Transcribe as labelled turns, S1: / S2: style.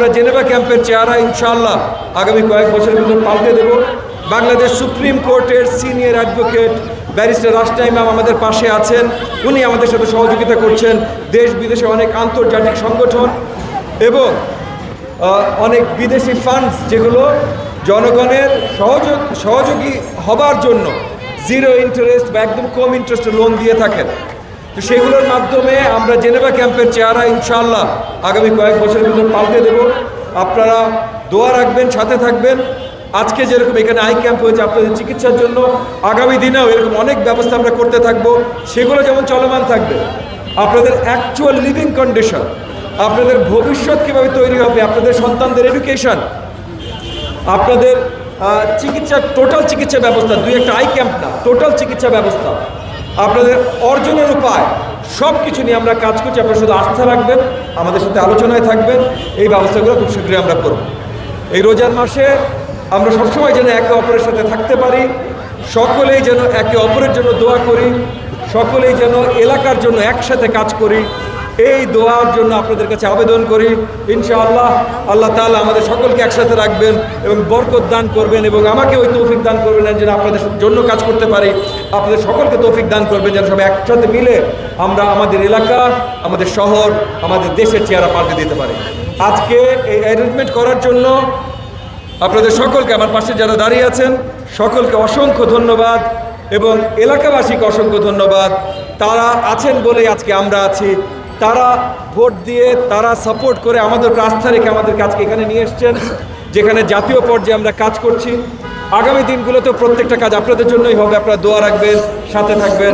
S1: আমরা জেনেভা ক্যাম্পের চেহারা ইনশাআল্লাহ আগামী কয়েক বছরের ভিতর পাল্টে দেব। বাংলাদেশ সুপ্রিম কোর্টের সিনিয়র অ্যাডভোকেট ব্যারিস্টার রাষ্ট্র ইমাম আমাদের পাশে আছেন, উনি আমাদের সাথে সহযোগিতা করছেন। দেশ বিদেশে অনেক আন্তর্জাতিক সংগঠন এবং অনেক বিদেশি ফান্ডস যেগুলো জনগণের সহযোগী হবার জন্য জিরো ইন্টারেস্ট বা একদম কম ইন্টারেস্টে লোন দিয়ে থাকেন। তো সেগুলোর মাধ্যমে আমরা জেনেভা ক্যাম্পের চেহারা ইনশাআল্লাহ আগামী কয়েক বছরের ভিতর পাল্টে দেব। আপনারা দোয়া রাখবেন, সাথে থাকবেন। আজকে যেরকম এখানে আই ক্যাম্প হয়েছে আপনাদের চিকিৎসার জন্য, আগামী দিনেও এরকম অনেক ব্যবস্থা আমরা করতে থাকবো। সেগুলো যেমন চলমান থাকবে, আপনাদের অ্যাকচুয়াল লিভিং কন্ডিশন, আপনাদের ভবিষ্যৎ কীভাবে তৈরি হবে, আপনাদের সন্তানদের এডুকেশন, আপনাদের চিকিৎসা, টোটাল চিকিৎসা ব্যবস্থা, দুই একটা আই ক্যাম্প না, টোটাল চিকিৎসা ব্যবস্থা, আপনাদের অর্জনের উপায়, সব কিছু নিয়ে আমরা কাজ করছি। আপনারা শুধু আস্থা রাখবেন, আমাদের সাথে আলোচনায় থাকবেন, এই ব্যবস্থাগুলো খুব শীঘ্রই আমরা করব। এই রোজার মাসে আমরা সবসময় যেন একে অপরের সাথে থাকতে পারি, সকলেই যেন একে অপরের জন্য দোয়া করি, সকলেই যেন এলাকার জন্য একসাথে কাজ করি, এই দোয়ার জন্য আপনাদের কাছে আবেদন করি। ইনশাআল্লাহ আল্লাহ তাআলা আমাদের সকলকে একসাথে রাখবেন এবং বরকত দান করবেন, এবং আমাকে ওই তৌফিক দান করবেন যেন আপনাদের জন্য কাজ করতে পারি। আপনাদের সকলকে তৌফিক দান করবেন যেন সবাই একসাথে মিলে আমরা আমাদের এলাকা, আমাদের শহর, আমাদের দেশের চেহারা পাল্টে দিতে পারি। আজকে এই অ্যারেঞ্জমেন্ট করার জন্য আপনাদের সকলকে, আমার পাশে যারা দাঁড়িয়ে আছেন সকলকে অসংখ্য ধন্যবাদ, এবং এলাকাবাসীকে অসংখ্য ধন্যবাদ। তারা আছেন বলেই আজকে আমরা আছি। তারা ভোট দিয়ে, তারা সাপোর্ট করে, আমাদের আস্থা রেখে আমাদের কাজকে এখানে নিয়ে এসছেন, যেখানে জাতীয় পর্যায়ে আমরা কাজ করছি। আগামী দিনগুলোতে প্রত্যেকটা কাজ আপনাদের জন্যই হবে। আপনারা দোয়া রাখবেন, সাথে থাকবেন।